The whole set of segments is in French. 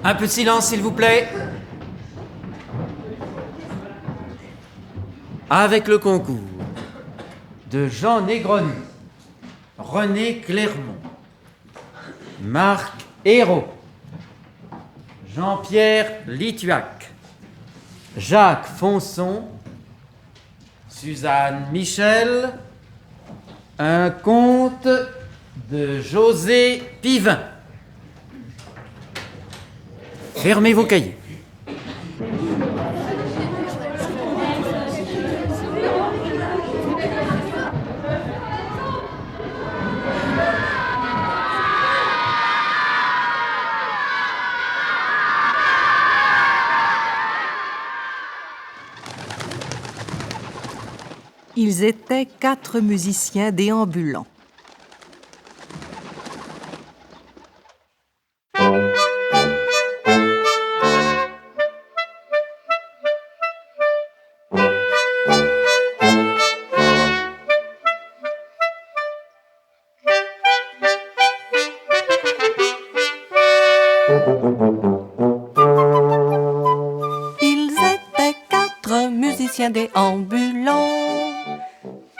Un peu de silence, s'il vous plaît. Avec le concours de Jean Négroni, René Clermont, Marc Hérault, Jean-Pierre Lituac, Jacques Fonson, Suzanne Michel, un conte de José Pivin. Fermez vos cahiers. Ils étaient 4 musiciens déambulants. Ils étaient 4 musiciens déambulants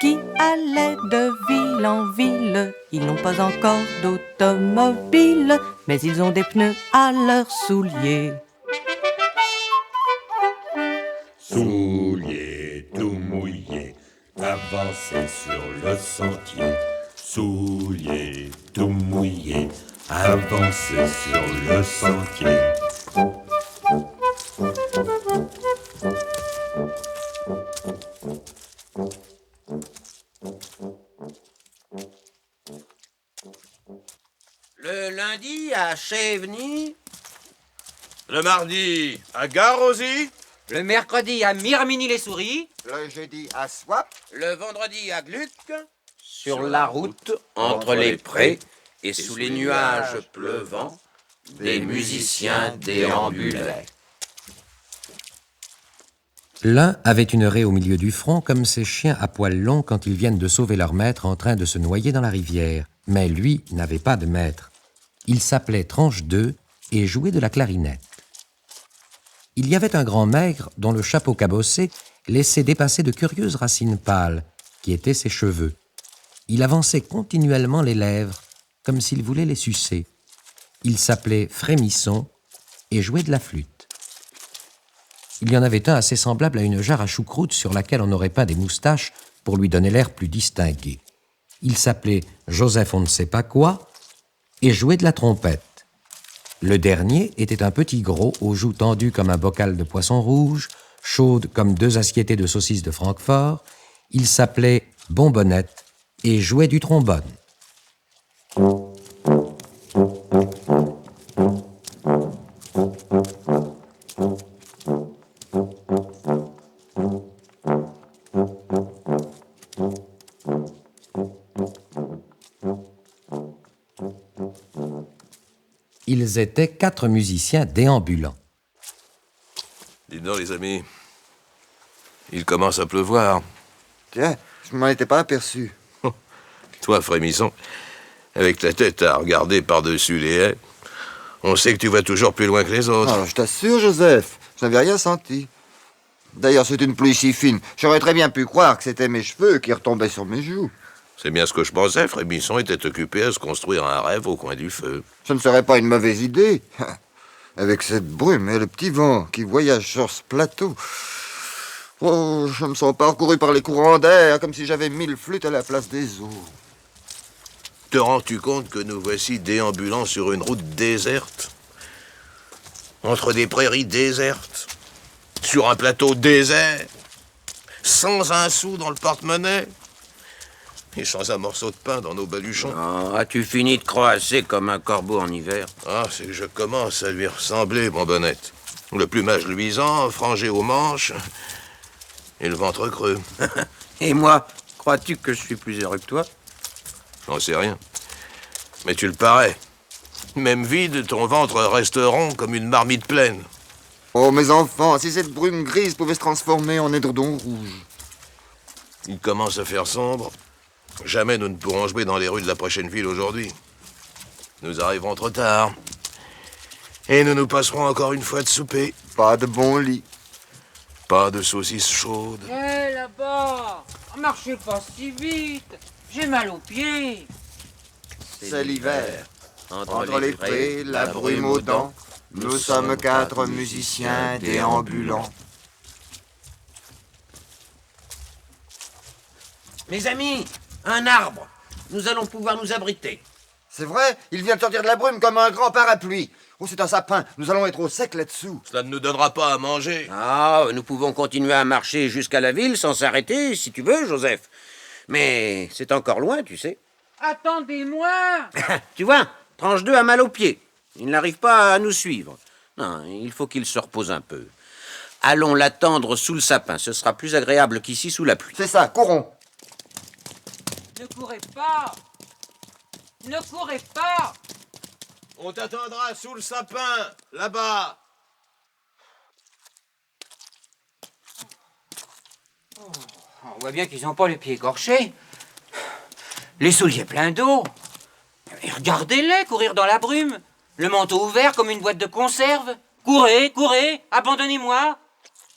qui allaient de ville en ville. Ils n'ont pas encore d'automobile, mais ils ont des pneus à leurs souliers. Souliers tout mouillés, avancez sur le sentier. Souliers tout mouillés, avancez sur le sentier. Le lundi à Chéveny. Le mardi à Garosy. Le mercredi à Mirmini-les-Souris. Le jeudi à Swap. Le vendredi à Gluck. Sur la route, Entre les prés et sous les nuages pleuvants, des musiciens déambulaient. L'un avait une raie au milieu du front comme ces chiens à poils longs quand ils viennent de sauver leur maître en train de se noyer dans la rivière. Mais lui n'avait pas de maître. Il s'appelait Tranche 2 et jouait de la clarinette. Il y avait un grand maigre dont le chapeau cabossé laissait dépasser de curieuses racines pâles, qui étaient ses cheveux. Il avançait continuellement les lèvres, comme s'il voulait les sucer. Il s'appelait Frémisson et jouait de la flûte. Il y en avait un assez semblable à une jarre à choucroute sur laquelle on aurait peint des moustaches pour lui donner l'air plus distingué. Il s'appelait Joseph on ne sait pas quoi et jouait de la trompette. Le dernier était un petit gros aux joues tendues comme un bocal de poisson rouge, chaudes comme 2 assiettées de saucisses de Francfort. Il s'appelait Bonbonnette et jouait du trombone. Ils étaient 4 musiciens déambulants. Dites donc, les amis, il commence à pleuvoir. Tiens, je m'en étais pas aperçu. Toi, Frémisson, avec ta tête à regarder par-dessus les haies, on sait que tu vas toujours plus loin que les autres. Alors, je t'assure, Joseph, je n'avais rien senti. D'ailleurs, c'est une pluie si fine, j'aurais très bien pu croire que c'était mes cheveux qui retombaient sur mes joues. C'est bien ce que je pensais, Frémisson était occupé à se construire un rêve au coin du feu. Ce ne serait pas une mauvaise idée. Avec cette brume et le petit vent qui voyage sur ce plateau. Oh, je me sens parcouru par les courants d'air, comme si j'avais 1000 flûtes à la place des eaux. Te rends-tu compte que nous voici déambulant sur une route déserte? Entre des prairies désertes? Sur un plateau désert? Sans un sou dans le porte-monnaie? Et sans un morceau de pain dans nos baluchons? Oh, as-tu fini de croasser comme un corbeau en hiver? Ah, c'est que je commence à lui ressembler, Bonbonnette. Le plumage luisant, frangé aux manches, et le ventre creux. Et moi, crois-tu que je suis plus heureux que toi? J'en sais rien. Mais tu le parais. Même vide, ton ventre reste rond comme une marmite pleine. Oh, mes enfants, si cette brume grise pouvait se transformer en édredon rouge. Il commence à faire sombre. Jamais nous ne pourrons jouer dans les rues de la prochaine ville aujourd'hui. Nous arriverons trop tard. Et nous nous passerons encore une fois de souper. Pas de bon lit. Pas de saucisses chaudes. Hé, là-bas! Marchez pas si vite! J'ai mal aux pieds! C'est l'hiver. Entre les prés, la brume aux dents, nous sommes 4 musiciens déambulants. Mes amis, un arbre. Nous allons pouvoir nous abriter. C'est vrai, il vient de sortir de la brume comme un grand parapluie. Oh, c'est un sapin, nous allons être au sec là-dessous. Cela ne nous donnera pas à manger. Ah, nous pouvons continuer à marcher jusqu'à la ville sans s'arrêter, si tu veux, Joseph. Mais c'est encore loin, tu sais. Attendez-moi! Tu vois, Tranche 2 a mal aux pieds. Il n'arrive pas à nous suivre. Non, il faut qu'il se repose un peu. Allons l'attendre sous le sapin. Ce sera plus agréable qu'ici sous la pluie. C'est ça, courons. Ne courez pas! Ne courez pas! On t'attendra sous le sapin, là-bas. On voit bien qu'ils n'ont pas les pieds écorchés. Les souliers pleins d'eau. Et regardez-les courir dans la brume. Le manteau ouvert comme une boîte de conserve. Courez, courez, abandonnez-moi.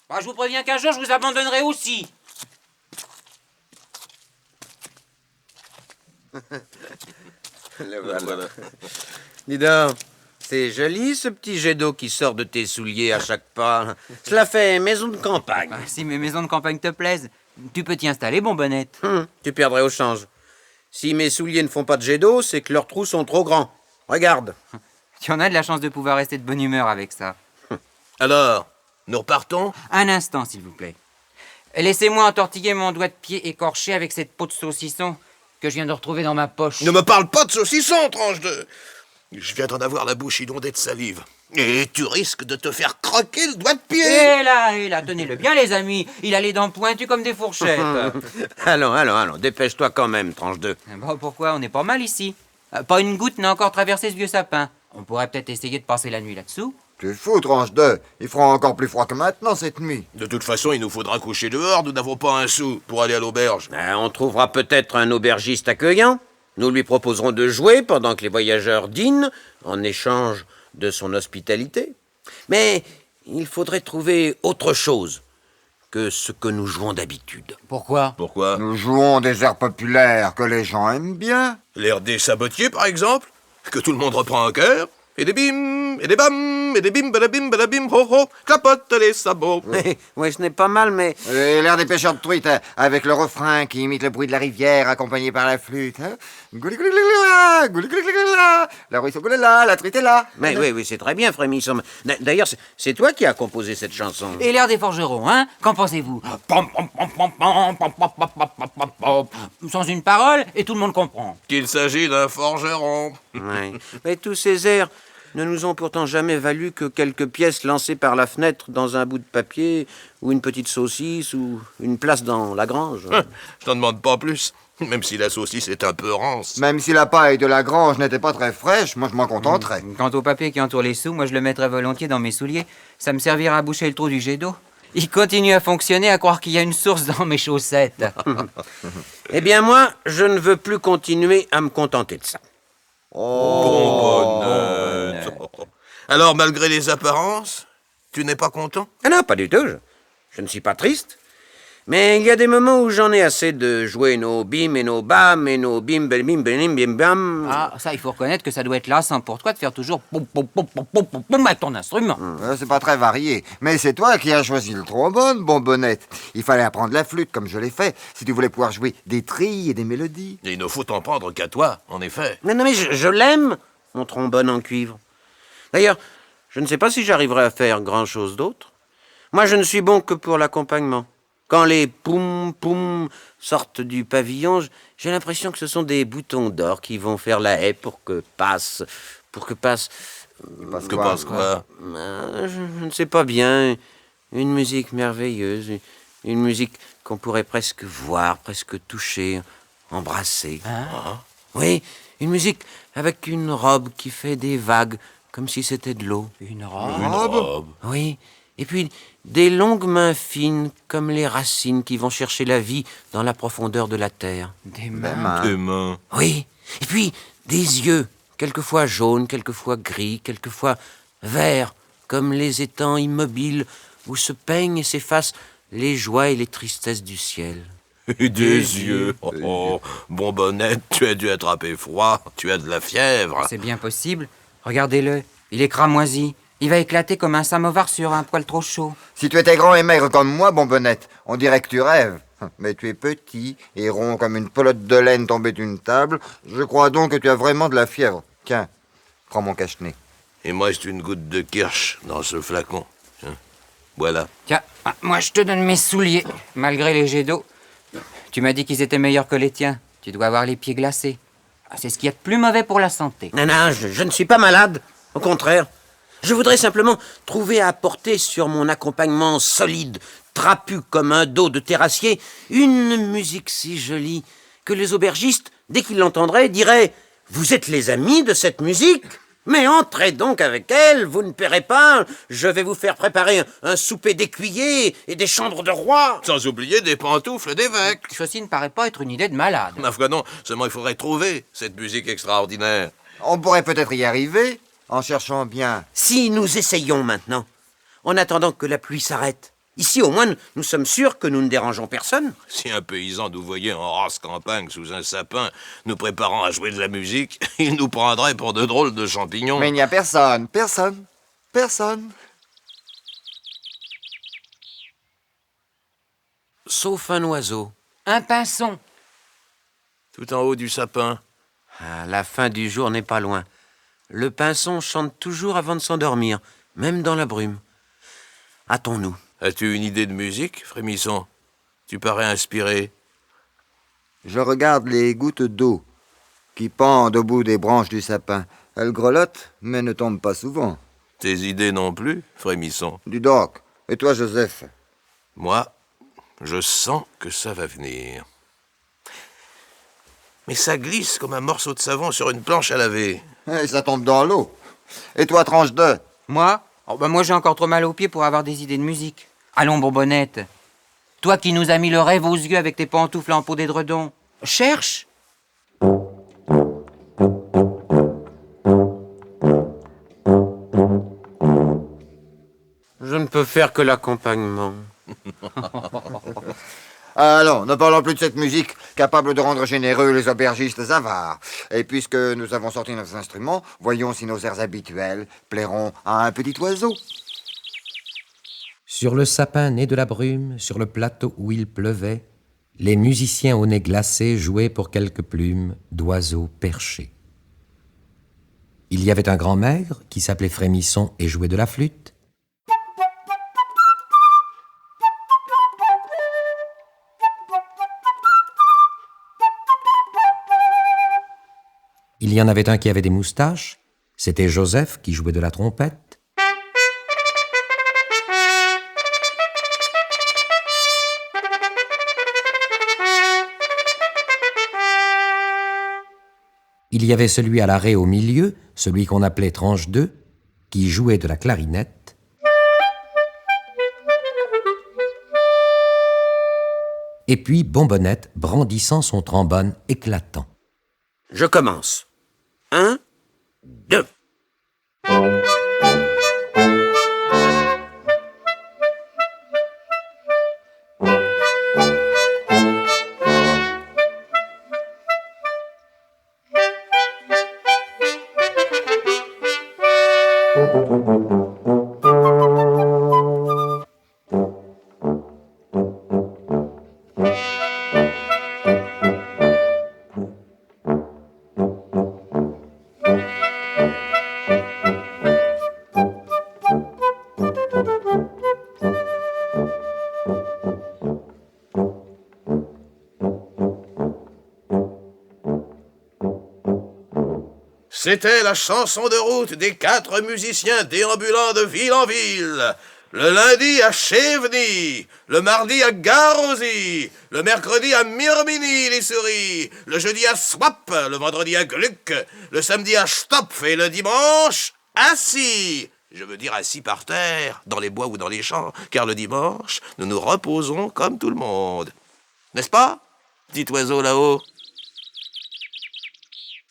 Bah, je vous préviens qu'un jour, je vous abandonnerai aussi. Le voilà. Dis donc, c'est joli ce petit jet d'eau qui sort de tes souliers à chaque pas. Cela fait maison de campagne. Ah, si mes maisons de campagne te plaisent, tu peux t'y installer, bonbonnette. Tu perdrais au change. Si mes souliers ne font pas de jet d'eau, c'est que leurs trous sont trop grands. Regarde. Tu en as de la chance de pouvoir rester de bonne humeur avec ça. Alors, nous repartons? Un instant, s'il vous plaît. Laissez-moi entortiller mon doigt de pied écorché avec cette peau de saucisson que je viens de retrouver dans ma poche. Ne me parle pas de saucisson, Tranche 2. Je viens d'en avoir la bouche inondée de salive. Et tu risques de te faire croquer le doigt de pied. Et là, tenez-le bien, les amis. Il a les dents pointues comme des fourchettes. Allons, dépêche-toi quand même, Tranche 2. Bon, pourquoi? On est pas mal ici. Pas une goutte n'a encore traversé ce vieux sapin. On pourrait peut-être essayer de passer la nuit là-dessous. Tu fous, Tranche 2. Il fera encore plus froid que maintenant cette nuit. De toute façon, il nous faudra coucher dehors. Nous n'avons pas un sou pour aller à l'auberge. On trouvera peut-être un aubergiste accueillant. Nous lui proposerons de jouer pendant que les voyageurs dînent, en échange de son hospitalité. Mais il faudrait trouver autre chose que ce que nous jouons d'habitude. Pourquoi? Pourquoi? Nous jouons des airs populaires que les gens aiment bien. L'air des sabotiers, par exemple? Que tout le monde reprend en chœur? Et des bim, et des bam, et des bim, badabim, ho, ho, clapote les sabots. Oui, ce n'est pas mal, mais... Et l'air des pêcheurs de truites, hein, avec le refrain qui imite le bruit de la rivière accompagné par la flûte. Hein. Gouli, gouli, gouli, gouli, gouli, gouli, gouli, gouli, la ruisseau gouli là, la truite est là. Mais oui, c'est très bien, Frémisson. D'ailleurs, c'est toi qui as composé cette chanson. Et l'air des forgerons, hein? Qu'en pensez-vous? Sans une parole, et tout le monde comprend. Qu'il s'agit d'un forgeron. Ouais. Mais tous ces airs ne nous ont pourtant jamais valu que quelques pièces lancées par la fenêtre dans un bout de papier, ou une petite saucisse, ou une place dans la grange. Je t'en demande pas plus. Même si la saucisse est un peu rance. Même si la paille de la grange n'était pas très fraîche, moi je m'en contenterais. Quant au papier qui entoure les sous, moi je le mettrais volontiers dans mes souliers. Ça me servira à boucher le trou du jet d'eau. Il continue à fonctionner, à croire qu'il y a une source dans mes chaussettes. Eh bien, moi, je ne veux plus continuer à me contenter de ça. Bonbonnette. Alors, malgré les apparences, tu n'es pas content? Ah non, pas du tout. Je ne suis pas triste. Mais il y a des moments où j'en ai assez de jouer nos bim et nos bam et nos bim bim bim bim bim bam. Ah, ça, il faut reconnaître que ça doit être lassant pour toi de faire toujours poum poum poum poum poum poum poum avec ton instrument. C'est pas très varié. Mais c'est toi qui as choisi le trombone, bonbonnette. Il fallait apprendre la flûte comme je l'ai fait, si tu voulais pouvoir jouer des trilles et des mélodies. Il ne faut en prendre qu'à toi, en effet. Non, mais je l'aime, mon trombone en cuivre. D'ailleurs, je ne sais pas si j'arriverai à faire grand-chose d'autre. Moi, je ne suis bon que pour l'accompagnement. Quand les poum-poum sortent du pavillon, j'ai l'impression que ce sont des boutons d'or qui vont faire la haie pour que passe... Que passe quoi? Je ne sais pas bien. Une musique merveilleuse. Une musique qu'on pourrait presque voir, presque toucher, embrasser. Hein? Oui, une musique avec une robe qui fait des vagues, comme si c'était de l'eau. Une robe? Une robe? Oui, Et puis des longues mains fines comme les racines qui vont chercher la vie dans la profondeur de la terre. Des Ben, mains. Tes mains. Oui, et puis des yeux, quelquefois jaunes, quelquefois gris, quelquefois verts, comme les étangs immobiles où se peignent et s'effacent les joies et les tristesses du ciel. Et des yeux. Oh, Bonbonnette, tu as dû attraper froid. Tu as de la fièvre. C'est bien possible. Regardez-le. Il est cramoisi. Il va éclater comme un samovar sur un poêle trop chaud. Si tu étais grand et maigre comme moi, Bonbonnette, on dirait que tu rêves. Mais tu es petit et rond comme une pelote de laine tombée d'une table. Je crois donc que tu as vraiment de la fièvre. Tiens, prends mon cache-nez. Il me reste une goutte de kirsch dans ce flacon. Tiens, voilà. Tiens, moi je te donne mes souliers, malgré les jets d'eau. Tu m'as dit qu'ils étaient meilleurs que les tiens. Tu dois avoir les pieds glacés. C'est ce qu'il y a de plus mauvais pour la santé. Non, je ne suis pas malade. Au contraire. Je voudrais simplement trouver à apporter sur mon accompagnement solide, trapu comme un dos de terrassier, une musique si jolie que les aubergistes, dès qu'ils l'entendraient, diraient « Vous êtes les amis de cette musique ? Mais entrez donc avec elle, vous ne paierez pas. Je vais vous faire préparer un souper d'écuyer et des chambres de roi. » Sans oublier des pantoufles d'évêque. Ceci ne paraît pas être une idée de malade. Ma foi non, seulement il faudrait trouver cette musique extraordinaire. On pourrait peut-être y arriver en cherchant bien. Si nous essayons maintenant, en attendant que la pluie s'arrête, ici au moins nous sommes sûrs que nous ne dérangeons personne. Si un paysan nous voyait en race campagne sous un sapin, nous préparant à jouer de la musique, il nous prendrait pour de drôles de champignons. Mais il n'y a personne, personne, personne. Sauf un oiseau. Un pinson. Tout en haut du sapin. Ah, la fin du jour n'est pas loin. Le pinson chante toujours avant de s'endormir, même dans la brume. Hâtons-nous. As-tu une idée de musique, Frémisson? Tu parais inspiré. Je regarde les gouttes d'eau qui pendent au bout des branches du sapin. Elles grelottent, mais ne tombent pas souvent. Tes idées non plus, Frémisson. Dis donc, et toi, Joseph? Moi, je sens que ça va venir. Mais ça glisse comme un morceau de savon sur une planche à laver. Et ça tombe dans l'eau. Et toi, tranche deux? Moi moi j'ai encore trop mal aux pieds pour avoir des idées de musique. Allons, Bonbonnette. Toi qui nous as mis le rêve aux yeux avec tes pantoufles en peau d'édredon. Cherche. Je ne peux faire que l'accompagnement. Allons, ne parlons plus de cette musique capable de rendre généreux les aubergistes avares. Et puisque nous avons sorti nos instruments, voyons si nos airs habituels plairont à un petit oiseau. Sur le sapin né de la brume, sur le plateau où il pleuvait, les musiciens au nez glacé jouaient pour quelques plumes d'oiseaux perchés. Il y avait un grand maigre qui s'appelait Frémisson et jouait de la flûte. Il y en avait un qui avait des moustaches, c'était Joseph qui jouait de la trompette. Il y avait celui à l'arrêt au milieu, celui qu'on appelait tranche 2, qui jouait de la clarinette. Et puis Bonbonnette brandissant son trombone éclatant. Je commence. 1, 2. C'était la chanson de route des 4 musiciens déambulants de ville en ville. Le lundi à Chéveny, le mardi à Garosy, le mercredi à Mirminy-les-Souris, le jeudi à Swap, le vendredi à Gluck, le samedi à Stopf et le dimanche à Si. Je veux dire assis par terre, dans les bois ou dans les champs, car le dimanche, nous nous reposons comme tout le monde. N'est-ce pas, petit oiseau là-haut?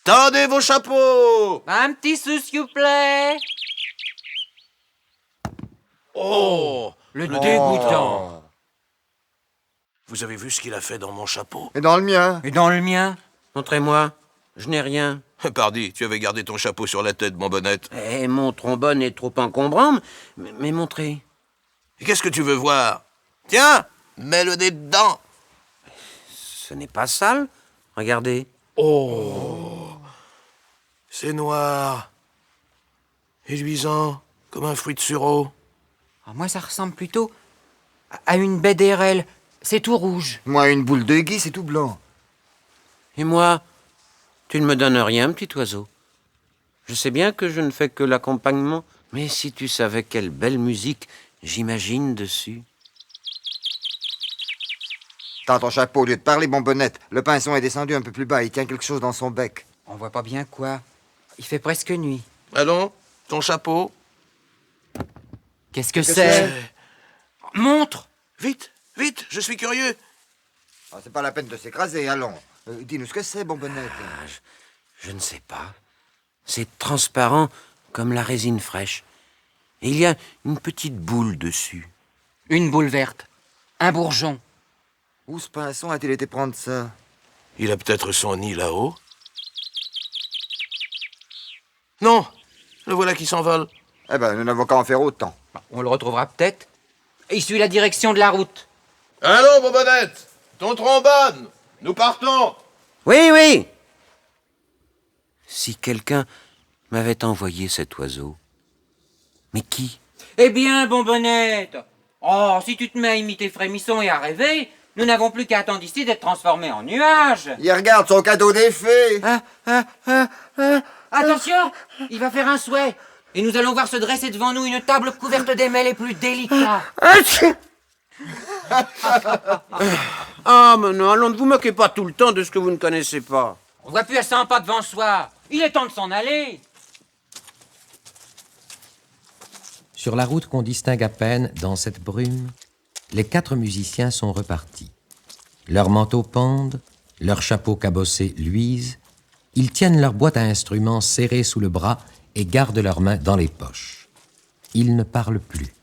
Tendez vos chapeaux! Un petit sou, s'il vous plaît. Oh! Le dégoûtant. Vous avez vu ce qu'il a fait dans mon chapeau? Et dans le mien? Et dans le mien? Montrez-moi, je n'ai rien. Pardi, tu avais gardé ton chapeau sur la tête, mon bonnette. Eh, mon trombone est trop encombrant, mais montrez. Et qu'est-ce que tu veux voir? Tiens, mets le nez dedans. Ce n'est pas sale. Regardez. C'est noir et luisant, comme un fruit de sureau. Ah, moi, ça ressemble plutôt à une baie d'érel. C'est tout rouge. Moi, une boule de gui, c'est tout blanc. Et moi, tu ne me donnes rien, petit oiseau. Je sais bien que je ne fais que l'accompagnement, mais si tu savais quelle belle musique j'imagine dessus. Tends ton chapeau au lieu de parler, bonbonnette. Le pinson est descendu un peu plus bas, il tient quelque chose dans son bec. On voit pas bien quoi. Il fait presque nuit. Allons, ton chapeau. Qu'est-ce que c'est? Montre! Vite, vite, je suis curieux. Ah, c'est pas la peine de s'écraser, allons. Dis-nous ce que c'est, bonbonnette. Je ne sais pas. C'est transparent comme la résine fraîche. Et il y a une petite boule dessus. Une boule verte. Un bourgeon. Où ce pinson a-t-il été prendre ça? Il a peut-être son nid là-haut. Non, le voilà qui s'envole. Eh ben, nous n'avons qu'à en faire autant. On le retrouvera peut-être. Il suit la direction de la route. Allons, bonbonnette, ton trombone, nous partons. Oui, oui. Si quelqu'un m'avait envoyé cet oiseau. Mais qui? Eh bien, bonbonnette! Oh, si tu te mets à imiter Frémisson et à rêver, nous n'avons plus qu'à attendre ici d'être transformés en nuages. Il regarde son cadeau des fées. Attention, il va faire un souhait. Et nous allons voir se dresser devant nous une table couverte des mets les plus délicats. Ah, mais non, allons, ne vous moquez pas tout le temps de ce que vous ne connaissez pas. On voit plus à 100 pas devant soi. Il est temps de s'en aller. Sur la route qu'on distingue à peine dans cette brume, les 4 musiciens sont repartis. Leurs manteaux pendent, leurs chapeaux cabossés luisent. Ils tiennent leur boîte à instruments serrée sous le bras et gardent leurs mains dans les poches. Ils ne parlent plus.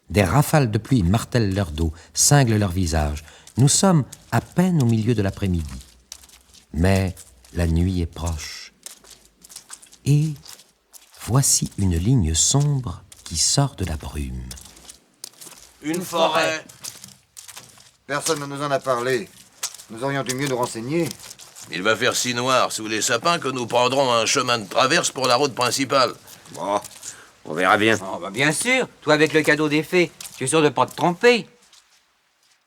Des rafales de pluie martèlent leur dos, cinglent leur visage. Nous sommes à peine au milieu de l'après-midi. Mais la nuit est proche. Et voici une ligne sombre qui sort de la brume. Une forêt. Personne ne nous en a parlé. Nous aurions dû mieux nous renseigner. Il va faire si noir sous les sapins que nous prendrons un chemin de traverse pour la route principale. Bon, on verra bien. Oh, bah bien sûr, toi avec le cadeau des fées, tu es sûr de pas te tromper.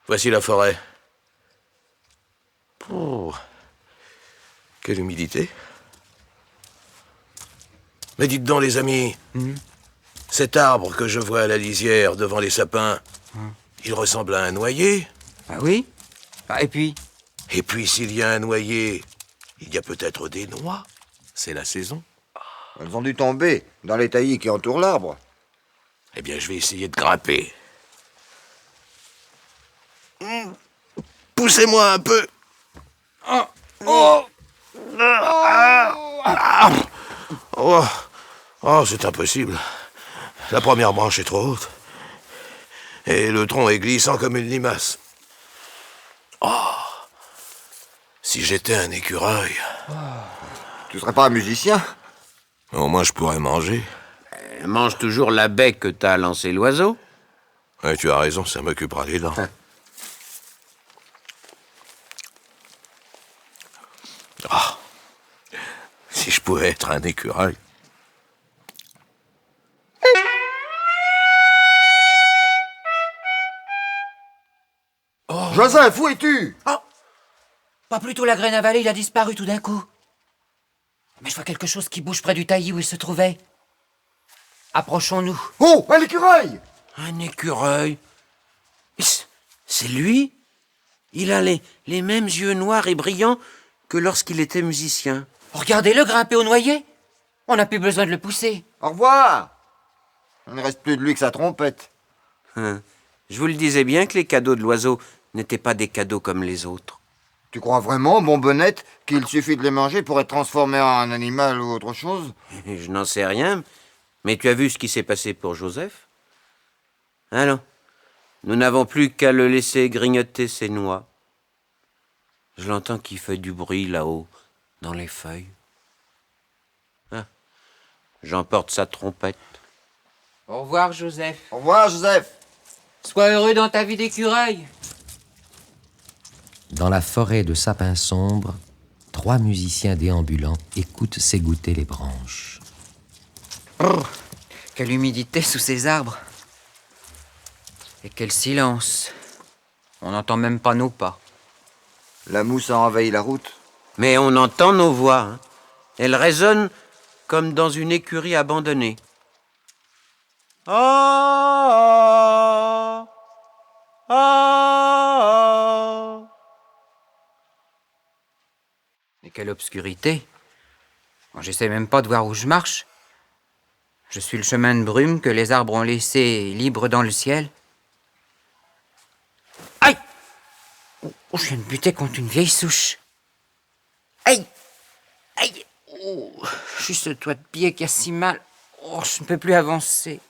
Voici la forêt. Oh, quelle humidité. Mais dites donc, les amis, cet arbre que je vois à la lisière devant les sapins, il ressemble à un noyer. Ah oui? Ah, et puis? Et puis, s'il y a un noyer, il y a peut-être des noix. C'est la saison. Elles ont dû tomber dans les taillis qui entourent l'arbre. Eh bien, je vais essayer de grimper. Poussez-moi un peu. Oh, c'est impossible. La première branche est trop haute. Et le tronc est glissant comme une limace. Oh, si j'étais un écureuil. Tu serais pas un musicien? Au moins, je pourrais manger. Mange toujours la baie que t'as lancé l'oiseau. Ouais, tu as raison, ça m'occupera les dents. Ah, si je pouvais être un écureuil. Joseph, où es-tu? Pas plutôt la graine avalée, il a disparu tout d'un coup. Mais je vois quelque chose qui bouge près du taillis où il se trouvait. Approchons-nous. Oh, un écureuil! Un écureuil. C'est lui? Il a les mêmes yeux noirs et brillants que lorsqu'il était musicien. Regardez-le grimper au noyer. On n'a plus besoin de le pousser. Au revoir! Il ne reste plus de lui que sa trompette. Hein. Je vous le disais bien que les cadeaux de l'oiseau n'étaient pas des cadeaux comme les autres. Tu crois vraiment, Bonbonnette, qu'il suffit de les manger pour être transformé en un animal ou autre chose? Je n'en sais rien, mais tu as vu ce qui s'est passé pour Joseph? Allons, nous n'avons plus qu'à le laisser grignoter ses noix. Je l'entends qui fait du bruit là-haut, dans les feuilles. Ah, j'emporte sa trompette. Au revoir, Joseph. Au revoir, Joseph. Sois heureux dans ta vie d'écureuil. Dans la forêt de sapins sombres, 3 musiciens déambulants écoutent s'égoutter les branches. Brrr, quelle humidité sous ces arbres. Et quel silence. On n'entend même pas nos pas. La mousse a envahi la route. Mais on entend nos voix. Hein. Elles résonnent comme dans une écurie abandonnée. Ah, ah, ah. Et quelle obscurité. Moi, j'essaie même pas de voir où je marche. Je suis le chemin de brume que les arbres ont laissé libre dans le ciel. Aïe! Oh, je viens de buter contre une vieille souche. Aïe! Aïe! Oh, juste le toit de pied qui a si mal. Oh, je ne peux plus avancer.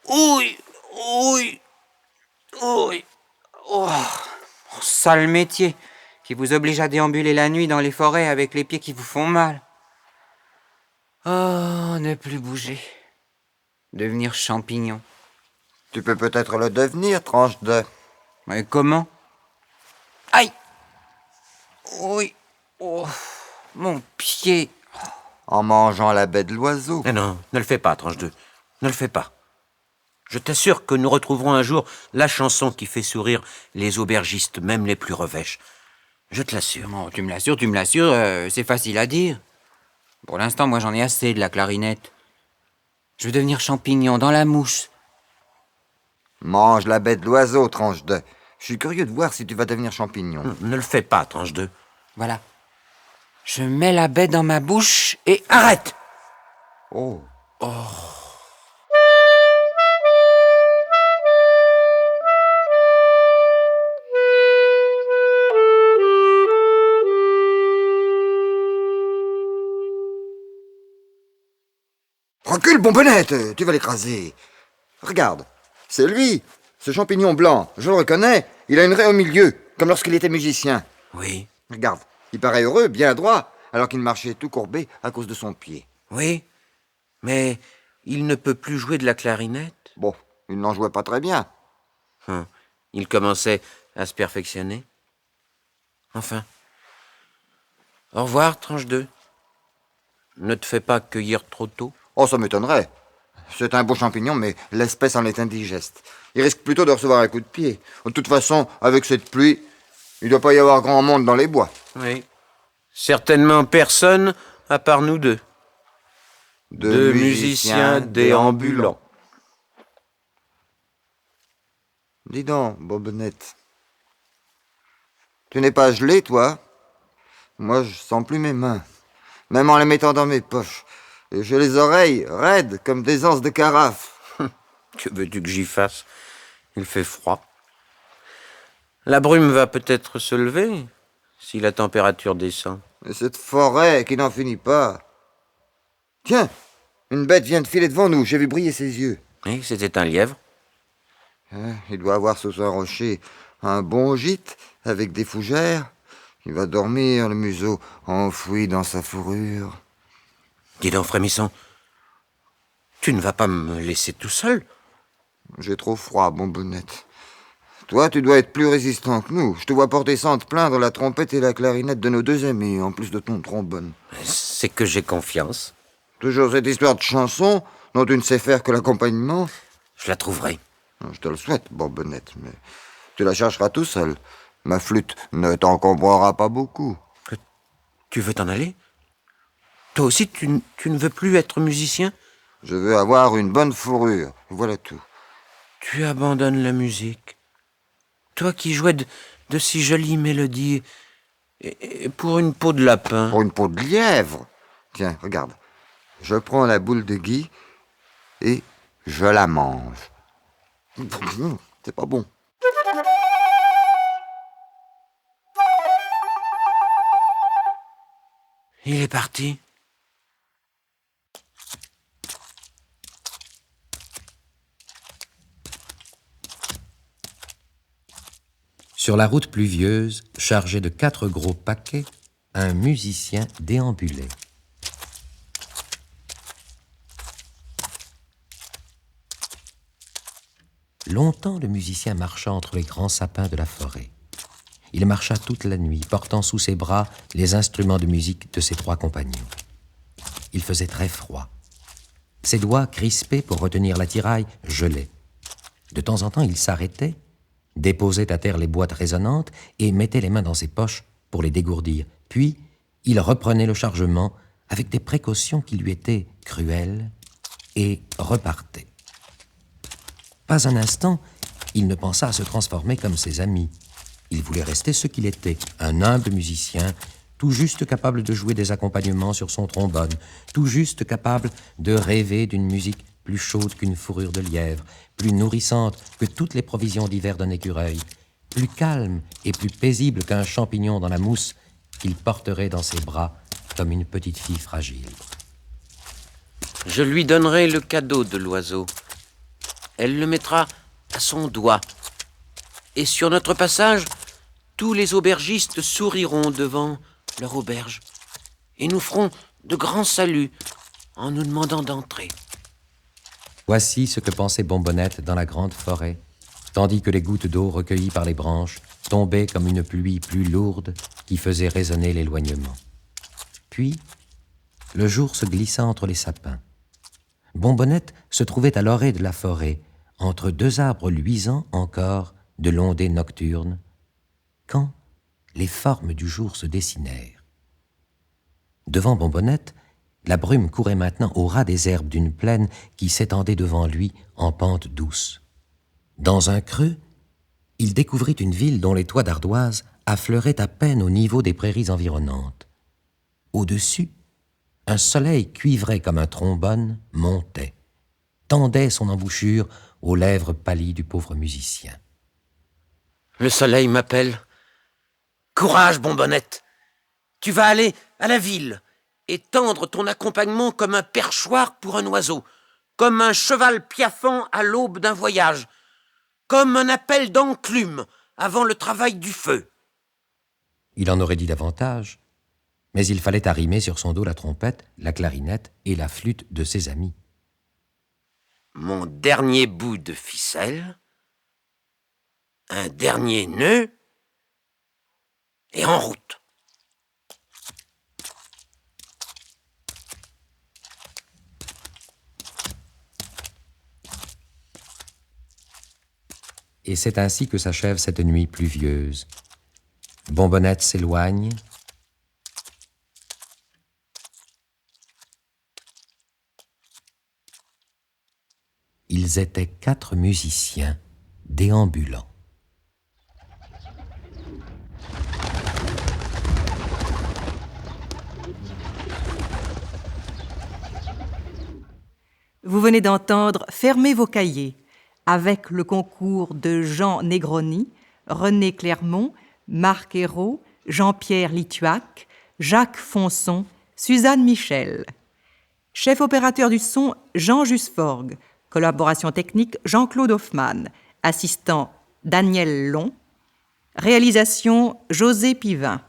Ouille! Ouille! Ouille! Oh, sale métier qui vous oblige à déambuler la nuit dans les forêts avec les pieds qui vous font mal. Oh, ne plus bouger. Devenir champignon. Tu peux peut-être le devenir, tranche de... Mais comment? Aïe! Oui. Oh, mon pied. En mangeant la baie de l'oiseau. Mais non, ne le fais pas, tranche 2. Ne le fais pas. Je t'assure que nous retrouverons un jour la chanson qui fait sourire les aubergistes, même les plus revêches. Je te l'assure. Non, tu me l'assures, c'est facile à dire. Pour l'instant, moi, j'en ai assez de la clarinette. Je veux devenir champignon dans la mousse. Mange la baie de l'oiseau, tranche de... Je suis curieux de voir si tu vas devenir champignon. Ne le fais pas, tranche 2. Voilà. Je mets la baie dans ma bouche et arrête! Oh. Recule, Bonbonnette, tu vas l'écraser. Regarde, c'est lui, ce champignon blanc, je le reconnais, il a une raie au milieu, comme lorsqu'il était musicien. Oui, Regarde, il paraît heureux, bien droit, alors qu'il marchait tout courbé à cause de son pied. oui, mais il ne peut plus jouer de la clarinette. Bon, il n'en jouait pas très bien. Il commençait à se perfectionner. Enfin, au revoir, tranche 2. Ne te fais pas cueillir trop tôt. Oh, ça m'étonnerait. C'est un beau champignon, mais l'espèce en est indigeste. Il risque plutôt de recevoir un coup de pied. De toute façon, avec cette pluie, il ne doit pas y avoir grand monde dans les bois. Oui. Certainement personne à part nous deux. Deux musiciens déambulants. Dis donc, Bonbonnette. Tu n'es pas gelé, toi? Moi, je sens plus mes mains, même en les mettant dans mes poches. Et j'ai les oreilles raides comme des anses de carafe. Que veux-tu que j'y fasse? Il fait froid. La brume va peut-être se lever si la température descend. Et cette forêt qui n'en finit pas. Tiens, une bête vient de filer devant nous, j'ai vu briller ses yeux. Oui, c'était un lièvre. Il doit avoir sous un rocher un bon gîte avec des fougères. Il va dormir, le museau enfoui dans sa fourrure. Dis donc, Frémisson, tu ne vas pas me laisser tout seul? J'ai trop froid, Bonbonnette. Toi, tu dois être plus résistant que nous. Je te vois porter sans te plaindre la trompette et la clarinette de nos deux amis, en plus de ton trombone. C'est que j'ai confiance. Toujours cette histoire de chanson dont tu ne sais faire que l'accompagnement. Je la trouverai. Je te le souhaite, Bonbonnette, mais tu la chercheras tout seul. Ma flûte ne t'encombrera pas beaucoup. Tu veux t'en aller? Toi aussi, tu ne veux plus être musicien? Je veux avoir une bonne fourrure, voilà tout. Tu abandonnes la musique. Toi qui jouais de si jolies mélodies, et pour une peau de lapin. Pour une peau de lièvre. Tiens, regarde. Je prends la boule de gui et je la mange. C'est pas bon. Il est parti. Sur la route pluvieuse, chargé de 4 gros paquets, un musicien déambulait. Longtemps, le musicien marcha entre les grands sapins de la forêt. Il marcha toute la nuit, portant sous ses bras les instruments de musique de ses 3 compagnons. Il faisait très froid. Ses doigts, crispés pour retenir l'attirail, gelaient. De temps en temps, il s'arrêtait, déposait à terre les boîtes résonnantes et mettait les mains dans ses poches pour les dégourdir. Puis, il reprenait le chargement avec des précautions qui lui étaient cruelles et repartait. Pas un instant, il ne pensa à se transformer comme ses amis. Il voulait rester ce qu'il était, un humble musicien, tout juste capable de jouer des accompagnements sur son trombone, tout juste capable de rêver d'une musique plus chaude qu'une fourrure de lièvre, plus nourrissante que toutes les provisions d'hiver d'un écureuil, plus calme et plus paisible qu'un champignon dans la mousse qu'il porterait dans ses bras comme une petite fille fragile. Je lui donnerai le cadeau de l'oiseau. Elle le mettra à son doigt. Et sur notre passage, tous les aubergistes souriront devant leur auberge et nous feront de grands saluts en nous demandant d'entrer. Voici ce que pensait Bonbonnette dans la grande forêt, tandis que les gouttes d'eau recueillies par les branches tombaient comme une pluie plus lourde qui faisait résonner l'éloignement. Puis, le jour se glissa entre les sapins. Bonbonnette se trouvait à l'orée de la forêt, entre 2 arbres luisants encore de l'ondée nocturne, quand les formes du jour se dessinèrent. Devant Bonbonnette, la brume courait maintenant au ras des herbes d'une plaine qui s'étendait devant lui en pente douce. Dans un creux, il découvrit une ville dont les toits d'ardoise affleuraient à peine au niveau des prairies environnantes. Au-dessus, un soleil cuivré comme un trombone montait, tendait son embouchure aux lèvres pâlies du pauvre musicien. Le soleil m'appelle. Courage, Bonbonnette. Tu vas aller à la ville et tendre ton accompagnement comme un perchoir pour un oiseau, comme un cheval piaffant à l'aube d'un voyage, comme un appel d'enclume avant le travail du feu. Il en aurait dit davantage, mais il fallait arrimer sur son dos la trompette, la clarinette et la flûte de ses amis. Mon dernier bout de ficelle, un dernier nœud, et en route. Et c'est ainsi que s'achève cette nuit pluvieuse. Bonbonnette s'éloigne. Ils étaient 4 musiciens déambulants. Vous venez d'entendre « Fermez vos cahiers » avec le concours de Jean Negroni, René Clermont, Marc Hérault, Jean-Pierre Lituac, Jacques Fonson, Suzanne Michel. Chef opérateur du son, Jean Jusforgue. Collaboration technique, Jean-Claude Hoffmann. Assistant, Daniel Long. Réalisation, José Pivin.